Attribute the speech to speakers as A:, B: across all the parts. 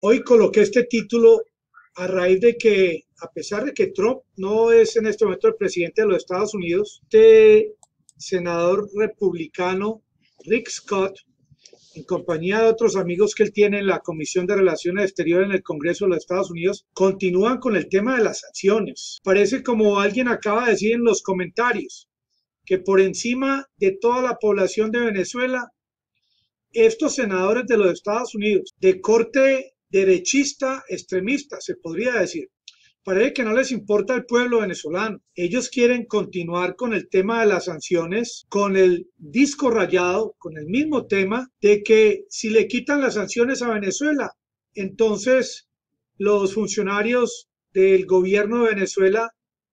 A: Hoy coloqué este título a raíz de que, a pesar de que Trump no es en este momento el presidente de los Estados Unidos, este senador republicano, Rick Scott, en compañía de otros amigos que él tiene en la Comisión de Relaciones Exteriores en el Congreso de los Estados Unidos, continúan con el tema de las sanciones. Parece como alguien acaba de decir en los comentarios, que por encima de toda la población de Venezuela, estos senadores de los Estados Unidos, de corte derechista, extremista, se podría decir, parece que no les importa el pueblo venezolano. Ellos quieren continuar con el tema de las sanciones, con el disco rayado, con el mismo tema de que si le quitan las sanciones a Venezuela, entonces los funcionarios del gobierno de Venezuela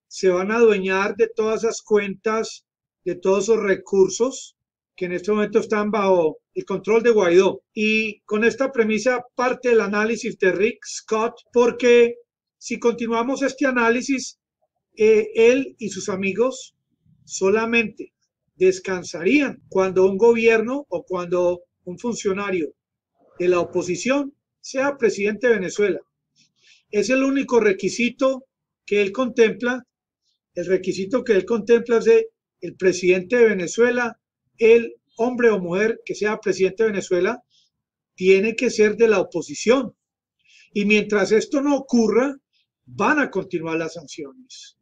A: se van a adueñar de todas esas cuentas, de todos esos recursos que en este momento están bajo el control de Guaidó. Y con esta premisa parte el análisis de Rick Scott, porque si continuamos este análisis, él y sus amigos solamente descansarían cuando un gobierno o cuando un funcionario de la oposición sea presidente de Venezuela. Es el único requisito que él contempla. El requisito que él contempla es de el presidente de Venezuela, el hombre o mujer que sea presidente de Venezuela, tiene que ser de la oposición. Y mientras esto no ocurra, van a continuar las sanciones.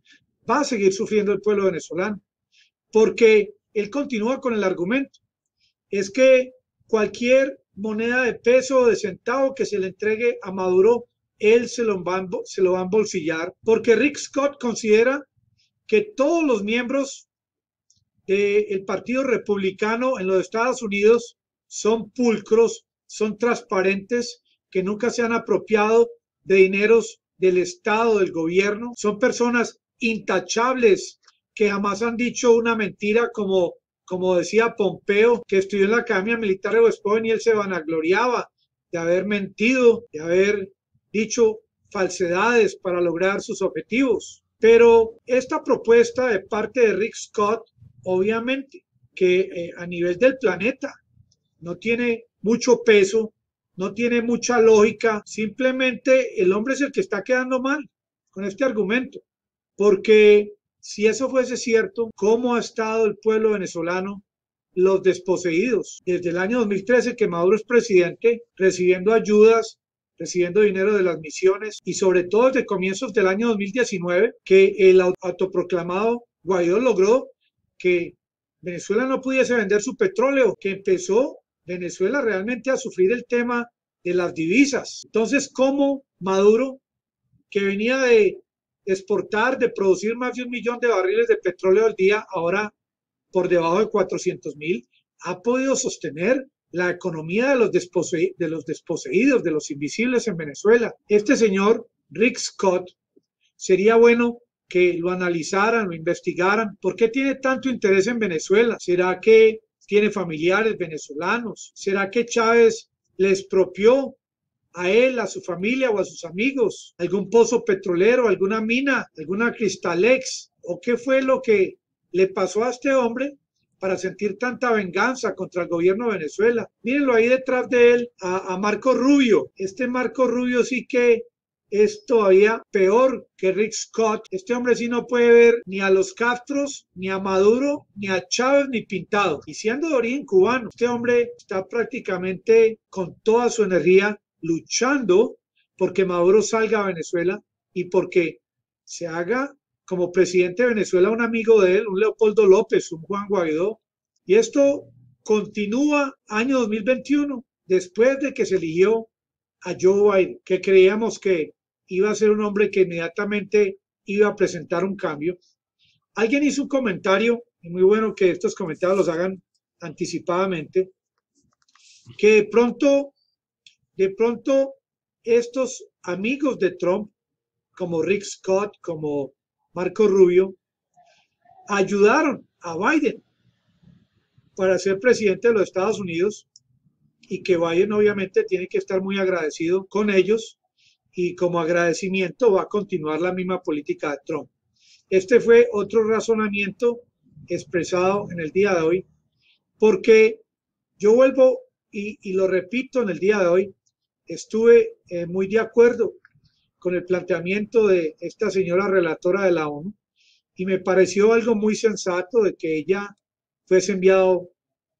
A: Va a seguir sufriendo el pueblo venezolano, porque él continúa con el argumento. Es que cualquier moneda de peso o de centavo que se le entregue a Maduro, él se lo va a embolsillar, porque Rick Scott considera que todos los miembros del Partido Republicano en los Estados Unidos son pulcros, son transparentes, que nunca se han apropiado de dineros del Estado, del gobierno. Son personas intachables que jamás han dicho una mentira como decía Pompeo, que estudió en la Academia Militar de West Point y él se vanagloriaba de haber mentido, de haber dicho falsedades para lograr sus objetivos. Pero esta propuesta de parte de Rick Scott, obviamente, que a nivel del planeta no tiene mucho peso, no tiene mucha lógica, simplemente el hombre es el que está quedando mal con este argumento, porque si eso fuese cierto, ¿cómo ha estado el pueblo venezolano, los desposeídos, desde el año 2013 que Maduro es presidente, recibiendo ayudas, recibiendo dinero de las misiones y sobre todo desde comienzos del año 2019 que el autoproclamado Guaidó logró que Venezuela no pudiese vender su petróleo, que empezó Venezuela realmente a sufrir el tema de las divisas? Entonces, ¿cómo Maduro, que venía de exportar, de producir más de 1 millón de barriles de petróleo al día, ahora por debajo de 400.000, ha podido sostener la economía de los desposeídos, de los invisibles en Venezuela? Este señor, Rick Scott, sería bueno que lo analizaran, lo investigaran. ¿Por qué tiene tanto interés en Venezuela? ¿Será que tiene familiares venezolanos? ¿Será que Chávez le expropió a él, a su familia o a sus amigos algún pozo petrolero, alguna mina, alguna Cristalex? ¿O qué fue lo que le pasó a este hombre para sentir tanta venganza contra el gobierno de Venezuela? Mírenlo ahí detrás de él, a Marco Rubio. Este Marco Rubio sí que es todavía peor que Rick Scott. Este hombre sí no puede ver ni a los Castros, ni a Maduro, ni a Chávez, ni pintado. Y siendo de origen cubano, este hombre está prácticamente con toda su energía luchando porque Maduro salga a Venezuela y porque se haga como presidente de Venezuela un amigo de él, un Leopoldo López, un Juan Guaidó. Y esto continúa año 2021, después de que se eligió a Joe Biden, que creíamos que iba a ser un hombre que inmediatamente iba a presentar un cambio. Alguien hizo un comentario, y muy bueno que estos comentarios los hagan anticipadamente, que de pronto estos amigos de Trump, como Rick Scott, como Marco Rubio, ayudaron a Biden para ser presidente de los Estados Unidos y que Biden obviamente tiene que estar muy agradecido con ellos y como agradecimiento va a continuar la misma política de Trump. Este fue otro razonamiento expresado en el día de hoy, porque yo vuelvo y lo repito en el día de hoy, estuve muy de acuerdo con el planteamiento de esta señora relatora de la ONU y me pareció algo muy sensato de que ella fuese,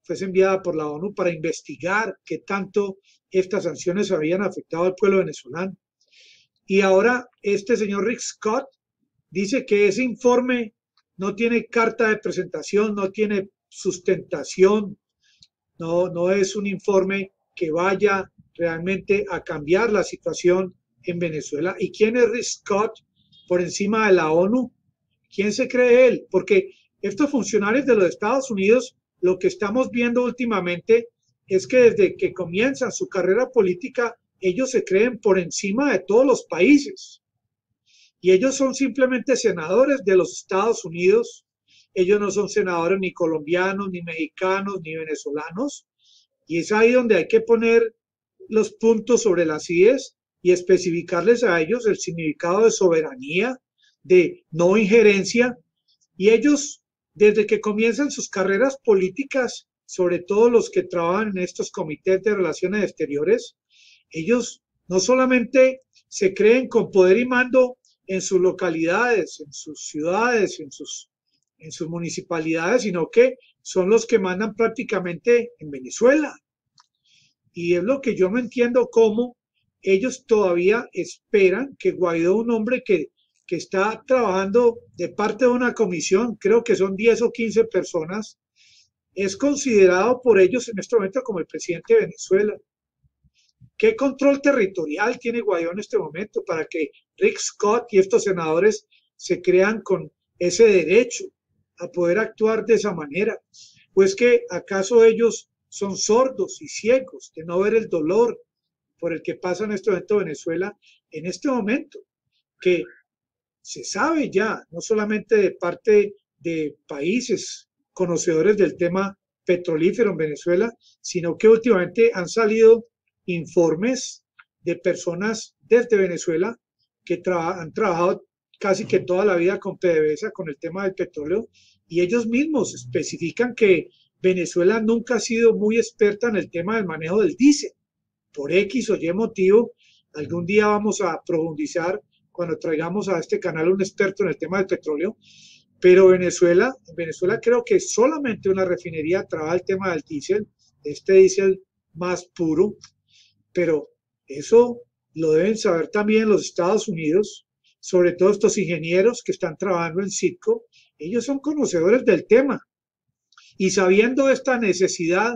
A: fuese enviada por la ONU para investigar qué tanto estas sanciones habían afectado al pueblo venezolano. Y ahora este señor Rick Scott dice que ese informe no tiene carta de presentación, no tiene sustentación, no es un informe que vaya realmente a cambiar la situación en Venezuela. ¿Y quién es Rick Scott por encima de la ONU? ¿Quién se cree él? Porque estos funcionarios de los Estados Unidos, lo que estamos viendo últimamente es que desde que comienzan su carrera política, ellos se creen por encima de todos los países. Y ellos son simplemente senadores de los Estados Unidos. Ellos no son senadores ni colombianos, ni mexicanos, ni venezolanos. Y es ahí donde hay que poner los puntos sobre las IES y especificarles a ellos el significado de soberanía, de no injerencia. Y ellos, desde que comienzan sus carreras políticas, sobre todo los que trabajan en estos comités de relaciones exteriores, ellos no solamente se creen con poder y mando en sus localidades, en sus ciudades, en sus municipalidades, sino que son los que mandan prácticamente en Venezuela. Y es lo que yo no entiendo cómo ellos todavía esperan que Guaidó, un hombre que está trabajando de parte de una comisión, creo que son 10 o 15 personas, es considerado por ellos en este momento como el presidente de Venezuela. ¿Qué control territorial tiene Guaidó en este momento para que Rick Scott y estos senadores se crean con ese derecho a poder actuar de esa manera? Pues que acaso ellos son sordos y ciegos de no ver el dolor por el que pasa en este momento Venezuela, en este momento, que se sabe ya, no solamente de parte de países conocedores del tema petrolífero en Venezuela, sino que últimamente han salido informes de personas desde Venezuela que han trabajado casi que toda la vida con PDVSA, con el tema del petróleo, y ellos mismos especifican que Venezuela nunca ha sido muy experta en el tema del manejo del diésel. Por X o Y motivo, algún día vamos a profundizar cuando traigamos a este canal un experto en el tema del petróleo, pero en Venezuela creo que solamente una refinería trabaja el tema del diésel, este diésel más puro, pero eso lo deben saber también los Estados Unidos, sobre todo estos ingenieros que están trabajando en Citgo, ellos son conocedores del tema. Y sabiendo esta necesidad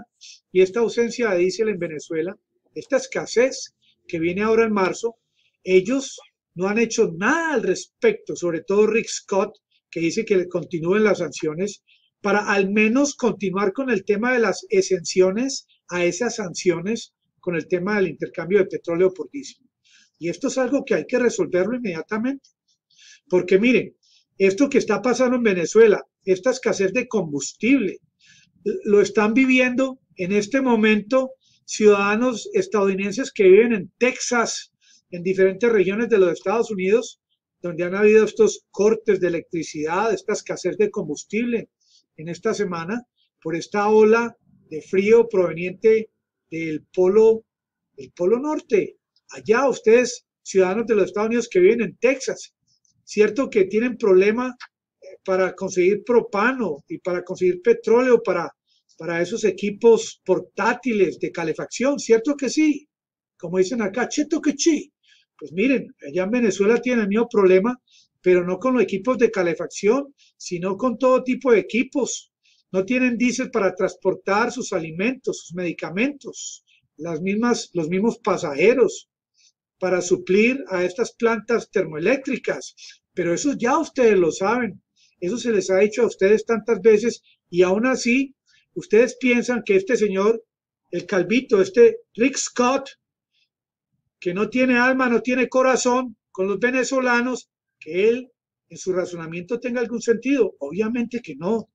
A: y esta ausencia de diésel en Venezuela, esta escasez que viene ahora en marzo, ellos no han hecho nada al respecto, sobre todo Rick Scott, que dice que continúen las sanciones, para al menos continuar con el tema de las exenciones a esas sanciones con el tema del intercambio de petróleo por diésel. Y esto es algo que hay que resolverlo inmediatamente. Porque miren, esto que está pasando en Venezuela, esta escasez de combustible, lo están viviendo en este momento ciudadanos estadounidenses que viven en Texas, en diferentes regiones de los Estados Unidos, donde han habido estos cortes de electricidad, esta escasez de combustible en esta semana, por esta ola de frío proveniente del polo norte. Allá ustedes, ciudadanos de los Estados Unidos que viven en Texas, cierto que tienen problema para conseguir propano y para conseguir petróleo para esos equipos portátiles de calefacción, ¿cierto que sí? Como dicen acá, cheto que sí. Pues miren, allá en Venezuela tienen el mismo problema, pero no con los equipos de calefacción, sino con todo tipo de equipos. No tienen diésel para transportar sus alimentos, sus medicamentos, los mismos pasajeros para suplir a estas plantas termoeléctricas. Pero eso ya ustedes lo saben. Eso se les ha dicho a ustedes tantas veces y aún así ustedes piensan que este señor, el calvito, este Rick Scott, que no tiene alma, no tiene corazón con los venezolanos, que él en su razonamiento tenga algún sentido. Obviamente que no.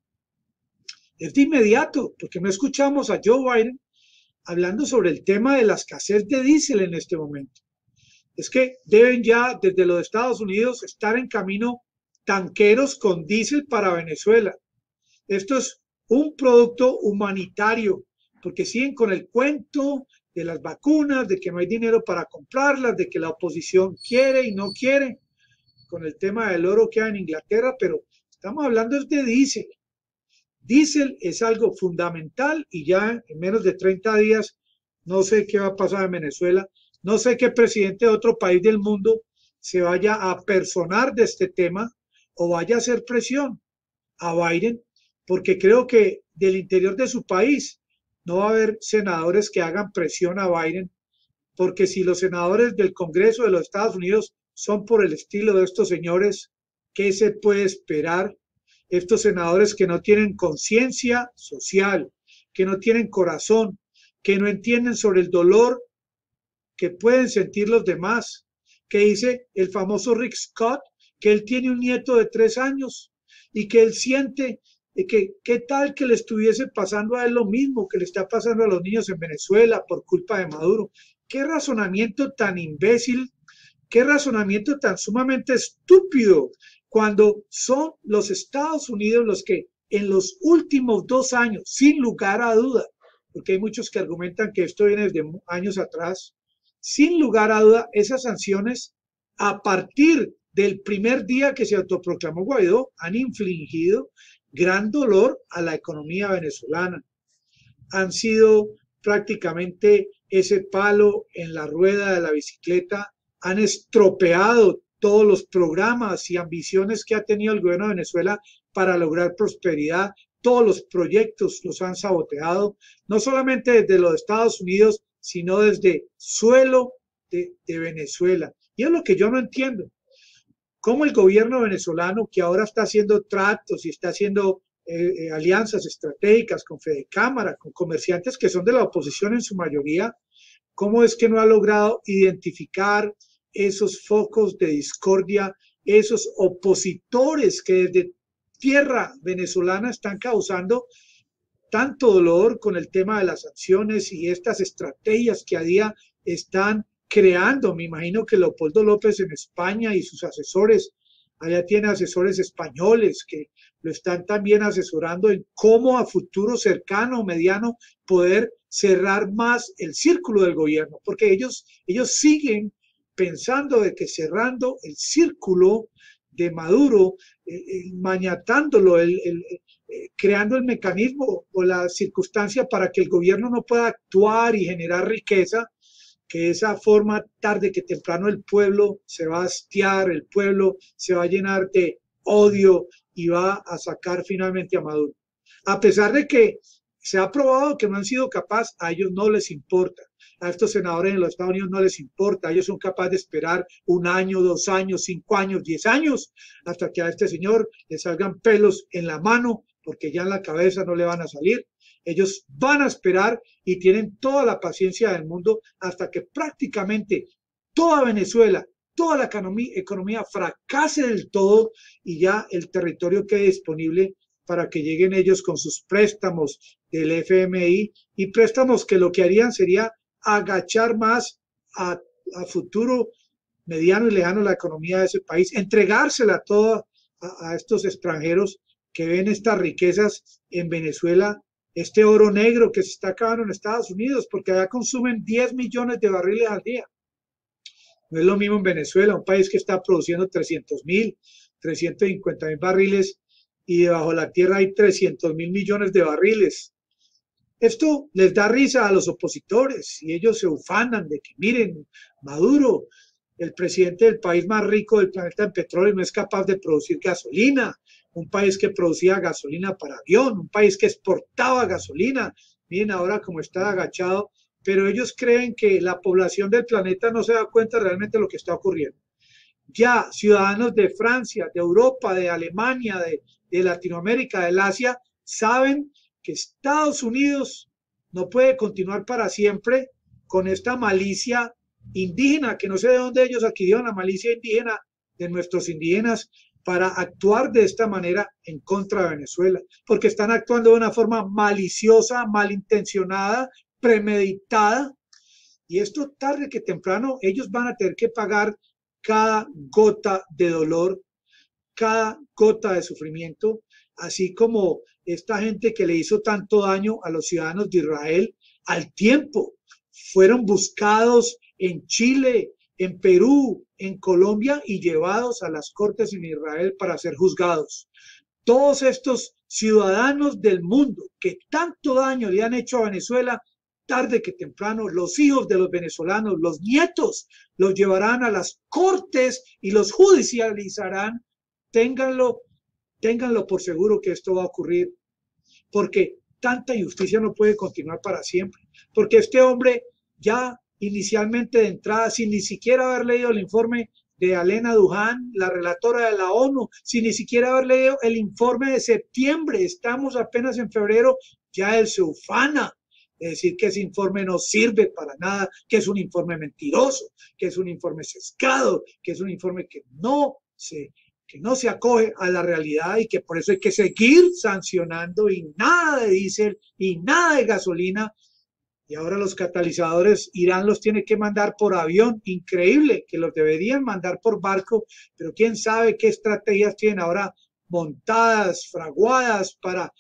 A: Es de inmediato, porque no escuchamos a Joe Biden hablando sobre el tema de la escasez de diésel en este momento. Es que deben ya desde los Estados Unidos estar en camino tanqueros con diésel para Venezuela. Esto es un producto humanitario, porque siguen con el cuento de las vacunas, de que no hay dinero para comprarlas, de que la oposición quiere y no quiere, con el tema del oro que hay en Inglaterra, pero estamos hablando de diésel. Diésel es algo fundamental y ya en menos de 30 días no sé qué va a pasar en Venezuela, no sé qué presidente de otro país del mundo se vaya a personar de este tema o vaya a hacer presión a Biden, porque creo que del interior de su país no va a haber senadores que hagan presión a Biden, porque si los senadores del Congreso de los Estados Unidos son por el estilo de estos señores, ¿qué se puede esperar? Estos senadores que no tienen conciencia social, que no tienen corazón, que no entienden sobre el dolor que pueden sentir los demás, que dice el famoso Rick Scott, que él tiene un nieto de 3 años y que él siente que qué tal que le estuviese pasando a él lo mismo que le está pasando a los niños en Venezuela por culpa de Maduro. Qué razonamiento tan imbécil, qué razonamiento tan sumamente estúpido, cuando son los Estados Unidos los que en los últimos 2 años, sin lugar a duda, porque hay muchos que argumentan que esto viene desde años atrás, sin lugar a duda, esas sanciones, a partir del primer día que se autoproclamó Guaidó, han infligido gran dolor a la economía venezolana. Han sido prácticamente ese palo en la rueda de la bicicleta, han estropeado todos los programas y ambiciones que ha tenido el gobierno de Venezuela para lograr prosperidad. Todos los proyectos los han saboteado, no solamente desde los Estados Unidos, sino desde suelo de Venezuela. Y es lo que yo no entiendo. ¿Cómo el gobierno venezolano, que ahora está haciendo tratos y está haciendo alianzas estratégicas con Fedecámara, con comerciantes que son de la oposición en su mayoría, cómo es que no ha logrado identificar esos focos de discordia, esos opositores que desde tierra venezolana están causando tanto dolor con el tema de las sanciones y estas estrategias que a día están creando? Me imagino que Leopoldo López en España y sus asesores, allá tiene asesores españoles que lo están también asesorando en cómo a futuro cercano o mediano poder cerrar más el círculo del gobierno, porque ellos siguen pensando de que cerrando el círculo de Maduro, mañatándolo, creando el mecanismo o la circunstancia para que el gobierno no pueda actuar y generar riqueza, que de esa forma tarde que temprano el pueblo se va a hastiar, el pueblo se va a llenar de odio y va a sacar finalmente a Maduro. A pesar de que se ha probado que no han sido capaces, a ellos no les importa. A estos senadores en los Estados Unidos no les importa. Ellos son capaces de esperar 1 año, 2 años, 5 años, 10 años, hasta que a este señor le salgan pelos en la mano, porque ya en la cabeza no le van a salir. Ellos van a esperar y tienen toda la paciencia del mundo hasta que prácticamente toda Venezuela, toda la economía fracase del todo y ya el territorio quede disponible para que lleguen ellos con sus préstamos del FMI, y préstamos que lo que harían sería agachar más a futuro mediano y lejano la economía de ese país, entregársela toda a estos extranjeros que ven estas riquezas en Venezuela, este oro negro que se está acabando en Estados Unidos, porque allá consumen 10 millones de barriles al día. No es lo mismo en Venezuela, un país que está produciendo 300.000, 350.000 barriles, y debajo de la tierra hay 300.000 millones de barriles. Esto les da risa a los opositores y ellos se ufanan de que, miren, Maduro, el presidente del país más rico del planeta en petróleo, no es capaz de producir gasolina, un país que producía gasolina para avión, un país que exportaba gasolina. Miren ahora cómo está agachado, pero ellos creen que la población del planeta no se da cuenta realmente de lo que está ocurriendo. Ya ciudadanos de Francia, de Europa, de Alemania, de Latinoamérica, del Asia, saben que Estados Unidos no puede continuar para siempre con esta malicia indígena, que no sé de dónde ellos adquirieron la malicia indígena de nuestros indígenas para actuar de esta manera en contra de Venezuela, porque están actuando de una forma maliciosa, malintencionada, premeditada, y esto tarde que temprano ellos van a tener que pagar cada gota de dolor, cada gota de sufrimiento, así como esta gente que le hizo tanto daño a los ciudadanos de Israel al tiempo fueron buscados en Chile, en Perú, en Colombia y llevados a las cortes en Israel para ser juzgados. Todos estos ciudadanos del mundo que tanto daño le han hecho a Venezuela, tarde que temprano, los hijos de los venezolanos, los nietos, los llevarán a las cortes y los judicializarán. Ténganlo, ténganlo por seguro que esto va a ocurrir, porque tanta injusticia no puede continuar para siempre, porque este hombre ya inicialmente de entrada, sin ni siquiera haber leído el informe de Alena Duján, la relatora de la ONU, sin ni siquiera haber leído el informe de septiembre, estamos apenas en febrero, ya él se ufana de decir que ese informe no sirve para nada, que es un informe mentiroso, que es un informe sesgado, que es un informe que no se acoge a la realidad y que por eso hay que seguir sancionando y nada de diésel y nada de gasolina. Y ahora los catalizadores, Irán los tiene que mandar por avión. Increíble que los deberían mandar por barco, pero quién sabe qué estrategias tienen ahora montadas, fraguadas para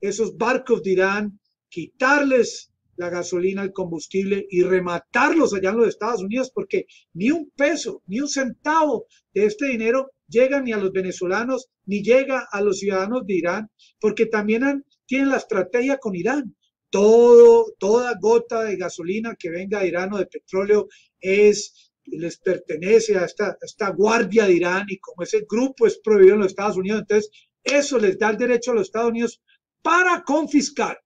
A: esos barcos de Irán, quitarles la gasolina, el combustible y rematarlos allá en los Estados Unidos, porque ni un peso, ni un centavo de este dinero llega ni a los venezolanos, ni llega a los ciudadanos de Irán, porque también tienen la estrategia con Irán. Toda gota de gasolina que venga de Irán o de petróleo les pertenece a esta guardia de Irán, y como ese grupo es prohibido en los Estados Unidos, entonces eso les da el derecho a los Estados Unidos para confiscar.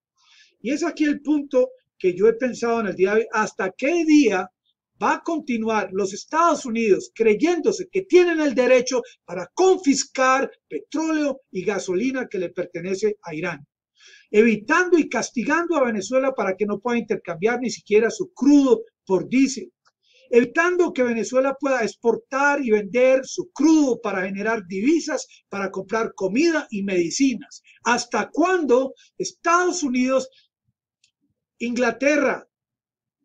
A: Y es aquí el punto que yo he pensado en el día de hoy, hasta qué día va a continuar los Estados Unidos creyéndose que tienen el derecho para confiscar petróleo y gasolina que le pertenece a Irán, evitando y castigando a Venezuela para que no pueda intercambiar ni siquiera su crudo por diésel, evitando que Venezuela pueda exportar y vender su crudo para generar divisas, para comprar comida y medicinas. ¿Hasta cuándo Estados Unidos, Inglaterra,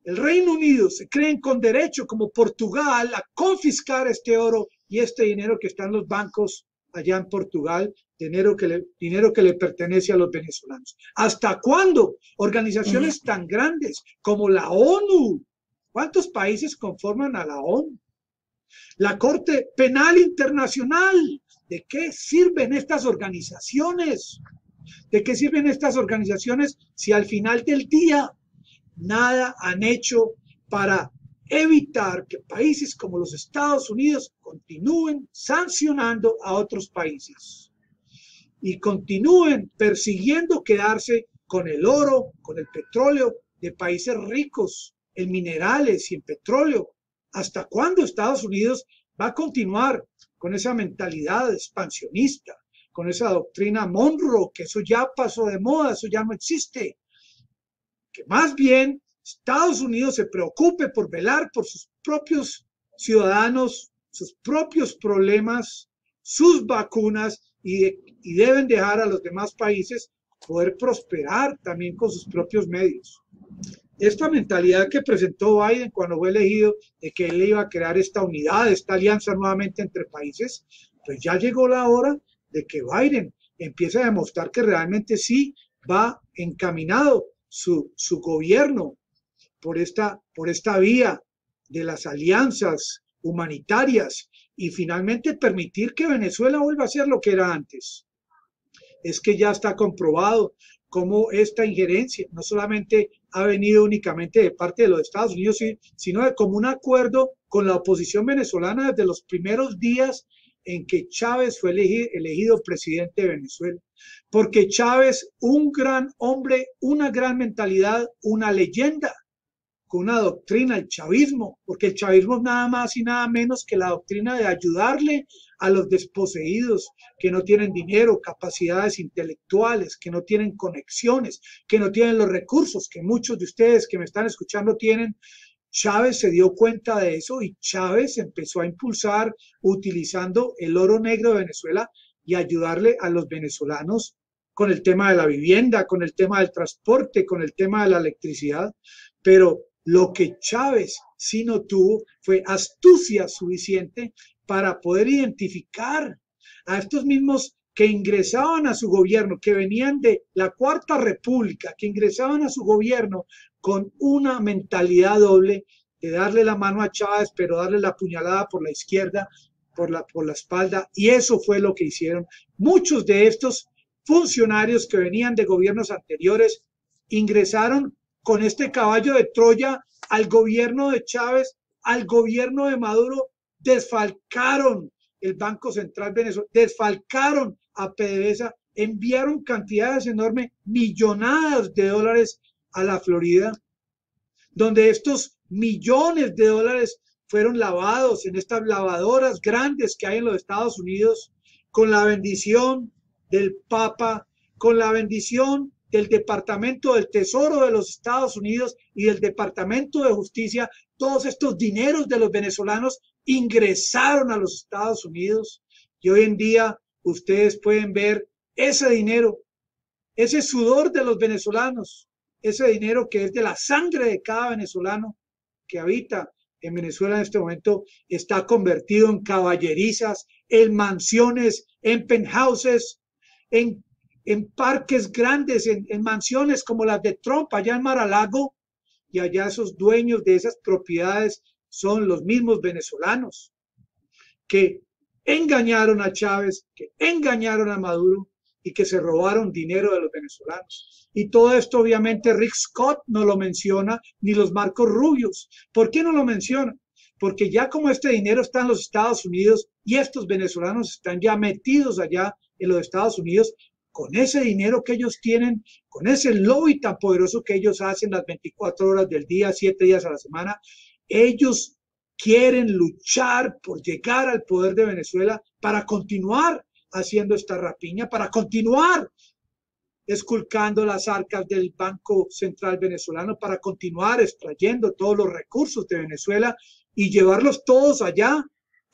A: el Reino Unido se creen con derecho, como Portugal, a confiscar este oro y este dinero que está en los bancos allá en Portugal, dinero que le pertenece a los venezolanos? ¿Hasta cuándo organizaciones tan grandes como la ONU? ¿Cuántos países conforman a la ONU? La Corte Penal Internacional. ¿De qué sirven estas organizaciones? ¿De qué sirven estas organizaciones si al final del día nada han hecho para evitar que países como los Estados Unidos continúen sancionando a otros países y continúen persiguiendo quedarse con el oro, con el petróleo de países ricos en minerales y en petróleo? ¿Hasta cuándo Estados Unidos va a continuar con esa mentalidad expansionista, con esa doctrina Monroe, que eso ya pasó de moda, eso ya no existe? Que más bien Estados Unidos se preocupe por velar por sus propios ciudadanos, sus propios problemas, sus vacunas, y deben dejar a los demás países poder prosperar también con sus propios medios. Esta mentalidad que presentó Biden cuando fue elegido, de que él iba a crear esta unidad, esta alianza nuevamente entre países, pues ya llegó la hora de que Biden empiece a demostrar que realmente sí va encaminado su gobierno por esta vía de las alianzas humanitarias y finalmente permitir que Venezuela vuelva a ser lo que era antes. Es que ya está comprobado cómo esta injerencia no solamente ha venido únicamente de parte de los Estados Unidos, sino de común acuerdo con la oposición venezolana desde los primeros días en que Chávez fue elegido presidente de Venezuela. Porque Chávez, un gran hombre, una gran mentalidad, una leyenda, con una doctrina, el chavismo, porque el chavismo es nada más y nada menos que la doctrina de ayudarle a los desposeídos, que no tienen dinero, capacidades intelectuales, que no tienen conexiones, que no tienen los recursos que muchos de ustedes que me están escuchando tienen. Chávez se dio cuenta de eso y Chávez empezó a impulsar utilizando el oro negro de Venezuela y ayudarle a los venezolanos con el tema de la vivienda, con el tema del transporte, con el tema de la electricidad. Pero lo que Chávez sí no tuvo fue astucia suficiente para poder identificar a estos mismos que ingresaban a su gobierno, que venían de la Cuarta República, que ingresaban a su gobierno con una mentalidad doble de darle la mano a Chávez, pero darle la puñalada por la izquierda, por la espalda, y eso fue lo que hicieron. Muchos de estos funcionarios que venían de gobiernos anteriores ingresaron con este caballo de Troya al gobierno de Chávez, al gobierno de Maduro, desfalcaron el Banco Central Venezolano, desfalcaron a PDVSA, enviaron cantidades enormes, millonadas de dólares a la Florida, donde estos millones de dólares fueron lavados en estas lavadoras grandes que hay en los Estados Unidos, con la bendición del Papa, con la bendición del Departamento del Tesoro de los Estados Unidos y del Departamento de Justicia. Todos estos dineros de los venezolanos ingresaron a los Estados Unidos y hoy en día ustedes pueden ver ese dinero, ese sudor de los venezolanos, ese dinero que es de la sangre de cada venezolano que habita en Venezuela en este momento, está convertido en caballerizas, en mansiones, en penthouses, en parques grandes, en mansiones como las de Trump allá en Mar-a-Lago, y allá esos dueños de esas propiedades son los mismos venezolanos que engañaron a Chávez, que engañaron a Maduro y que se robaron dinero de los venezolanos. Y todo esto obviamente Rick Scott no lo menciona, ni los Marcos Rubios. ¿Por qué no lo menciona? Porque ya como este dinero está en los Estados Unidos y estos venezolanos están ya metidos allá en los Estados Unidos, con ese dinero que ellos tienen, con ese lobby tan poderoso que ellos hacen las 24 horas del día, 7 días a la semana, ellos quieren luchar por llegar al poder de Venezuela para continuar haciendo esta rapiña, para continuar esculcando las arcas del Banco Central Venezolano, para continuar extrayendo todos los recursos de Venezuela y llevarlos todos allá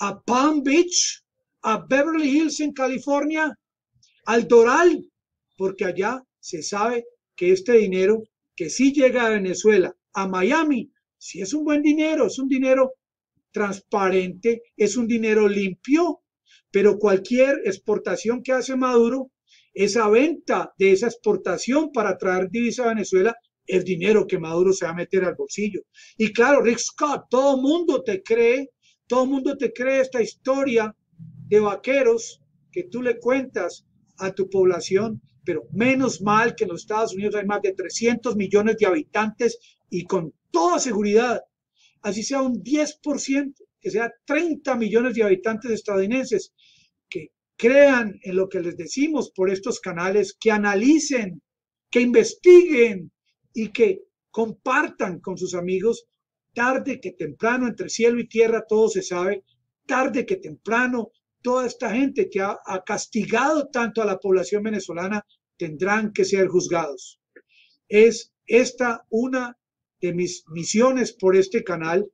A: a Palm Beach, a Beverly Hills en California, al Doral, porque allá se sabe que este dinero que sí llega a Venezuela, a Miami, sí es un buen dinero, es un dinero transparente, es un dinero limpio, pero cualquier exportación que hace Maduro, esa venta de esa exportación para traer divisa a Venezuela, es dinero que Maduro se va a meter al bolsillo. Y claro, Rick Scott, todo mundo te cree esta historia de vaqueros que tú le cuentas a tu población, pero menos mal que en los Estados Unidos hay más de 300 millones de habitantes y con toda seguridad, así sea un 10%, que sea 30 millones de habitantes estadounidenses, que crean en lo que les decimos por estos canales, que analicen, que investiguen y que compartan con sus amigos. Tarde que temprano, entre cielo y tierra, todo se sabe. Tarde que temprano, toda esta gente que ha castigado tanto a la población venezolana tendrán que ser juzgados. Es esta una de mis misiones por este canal,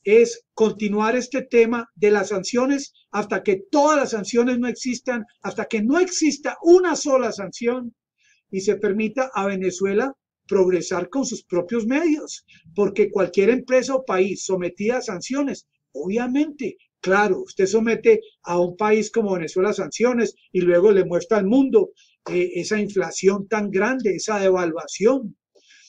A: es continuar este tema de las sanciones hasta que todas las sanciones no existan, hasta que no exista una sola sanción y se permita a Venezuela progresar con sus propios medios, porque cualquier empresa o país sometida a sanciones, obviamente, claro, usted somete a un país como Venezuela a sanciones y luego le muestra al mundo esa inflación tan grande, esa devaluación,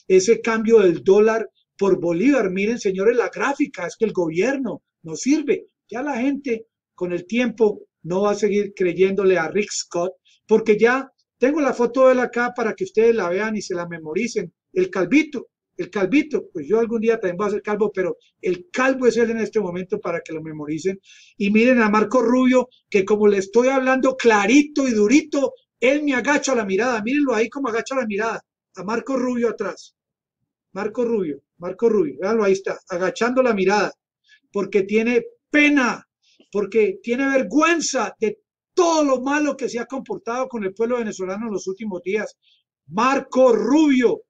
A: ese cambio del dólar por bolívar. Miren, señores, la gráfica es que el gobierno no sirve. Ya la gente con el tiempo no va a seguir creyéndole a Rick Scott, porque ya tengo la foto de él acá para que ustedes la vean y se la memoricen. El calvito, pues yo algún día también voy a ser calvo, pero el calvo es él en este momento para que lo memoricen. Y miren a Marco Rubio, que como le estoy hablando clarito y durito, él me agacha la mirada. Mírenlo ahí como agacha la mirada. A Marco Rubio atrás. Marco Rubio, véanlo, ahí está, agachando la mirada, porque tiene pena, porque tiene vergüenza de todo lo malo que se ha comportado con el pueblo venezolano en los últimos días. Marco Rubio,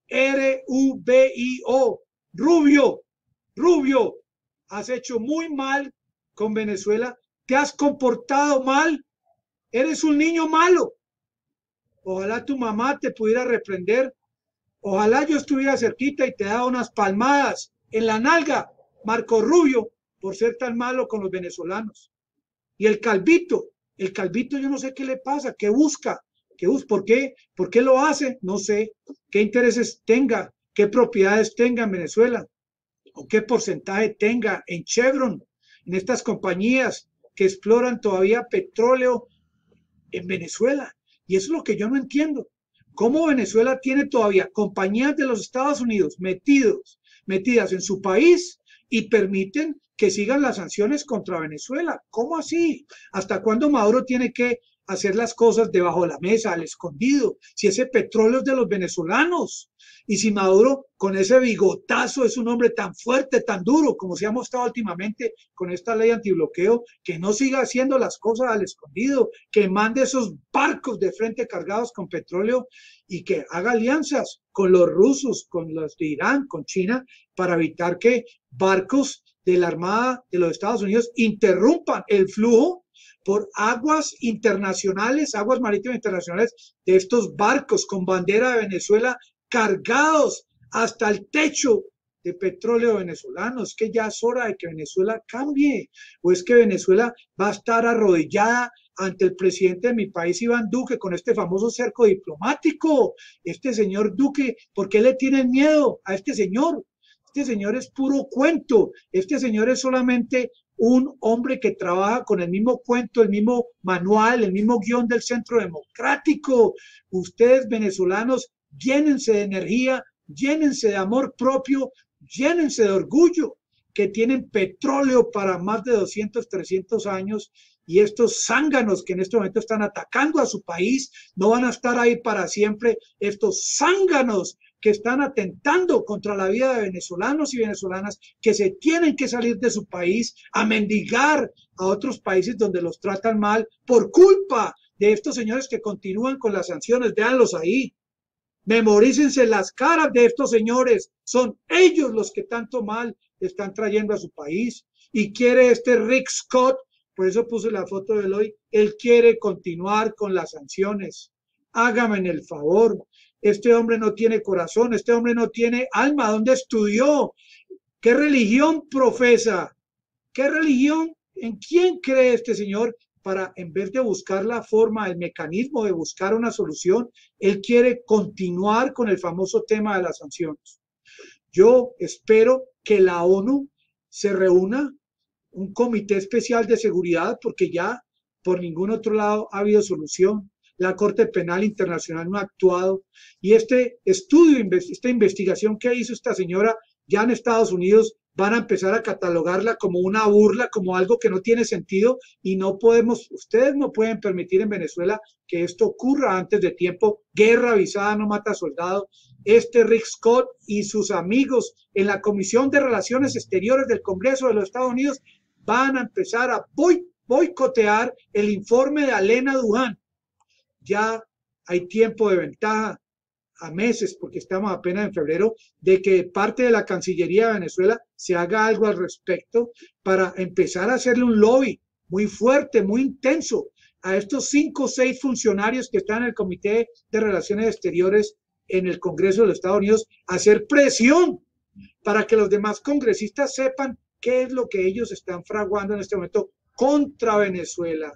A: R-U-B-I-O, Rubio, has hecho muy mal con Venezuela, te has comportado mal, eres un niño malo. Ojalá tu mamá te pudiera reprender. Ojalá yo estuviera cerquita y te daba unas palmadas en la nalga, Marco Rubio, por ser tan malo con los venezolanos. Y el calvito yo no sé qué le pasa, qué busca, ¿por qué lo hace? No sé, qué intereses tenga qué propiedades tenga en Venezuela o qué porcentaje tenga en Chevron, en estas compañías que exploran todavía petróleo en Venezuela. Y eso es lo que yo no entiendo. ¿Cómo Venezuela tiene todavía compañías de los Estados Unidos metidas en su país y permiten que sigan las sanciones contra Venezuela? ¿Cómo así? ¿Hasta cuándo Maduro tiene que hacer las cosas debajo de la mesa, al escondido? Si ese petróleo es de los venezolanos. Y si Maduro, con ese bigotazo, es un hombre tan fuerte, tan duro, como se ha mostrado últimamente con esta ley antibloqueo, que no siga haciendo las cosas al escondido, que mande esos barcos de frente cargados con petróleo y que haga alianzas con los rusos, con los de Irán, con China, para evitar que barcos de la Armada de los Estados Unidos interrumpan el flujo por aguas internacionales, aguas marítimas internacionales, de estos barcos con bandera de Venezuela cargados hasta el techo de petróleo venezolano. Es que ya es hora de que Venezuela cambie, o es que Venezuela va a estar arrodillada ante el presidente de mi país, Iván Duque, con este famoso cerco diplomático. Este señor Duque, ¿por qué le tienen miedo a este señor? Este señor es puro cuento, este señor es solamente un hombre que trabaja con el mismo cuento, el mismo manual, el mismo guión del Centro Democrático. Ustedes venezolanos, llénense de energía, llénense de amor propio, llénense de orgullo, que tienen petróleo para más de 200, 300 años, y estos zánganos que en este momento están atacando a su país no van a estar ahí para siempre. Estos zánganos que están atentando contra la vida de venezolanos y venezolanas que se tienen que salir de su país a mendigar a otros países donde los tratan mal por culpa de estos señores que continúan con las sanciones. Véanlos ahí. Memorícense las caras de estos señores. Son ellos los que tanto mal están trayendo a su país. Y quiere este Rick Scott, por eso puse la foto de él hoy, él quiere continuar con las sanciones. Hágame el favor. Este hombre no tiene corazón, este hombre no tiene alma. ¿Dónde estudió? ¿Qué religión profesa? ¿Qué religión? ¿En quién cree este señor? Para, en vez de buscar la forma, el mecanismo de buscar una solución, él quiere continuar con el famoso tema de las sanciones. Yo espero que la ONU se reúna, un comité especial de seguridad, porque ya por ningún otro lado ha habido solución. La Corte Penal Internacional no ha actuado, y este estudio, esta investigación que hizo esta señora ya en Estados Unidos, van a empezar a catalogarla como una burla, como algo que no tiene sentido, y no podemos, ustedes no pueden permitir en Venezuela que esto ocurra antes de tiempo. Guerra avisada no mata soldado. Este Rick Scott y sus amigos en la Comisión de Relaciones Exteriores del Congreso de los Estados Unidos van a empezar a boicotear el informe de Alena Duján. Ya hay tiempo de ventaja, a meses, porque estamos apenas en febrero, de que parte de la Cancillería de Venezuela se haga algo al respecto para empezar a hacerle un lobby muy fuerte, muy intenso a estos 5 o 6 funcionarios que están en el Comité de Relaciones Exteriores en el Congreso de los Estados Unidos, hacer presión para que los demás congresistas sepan qué es lo que ellos están fraguando en este momento contra Venezuela.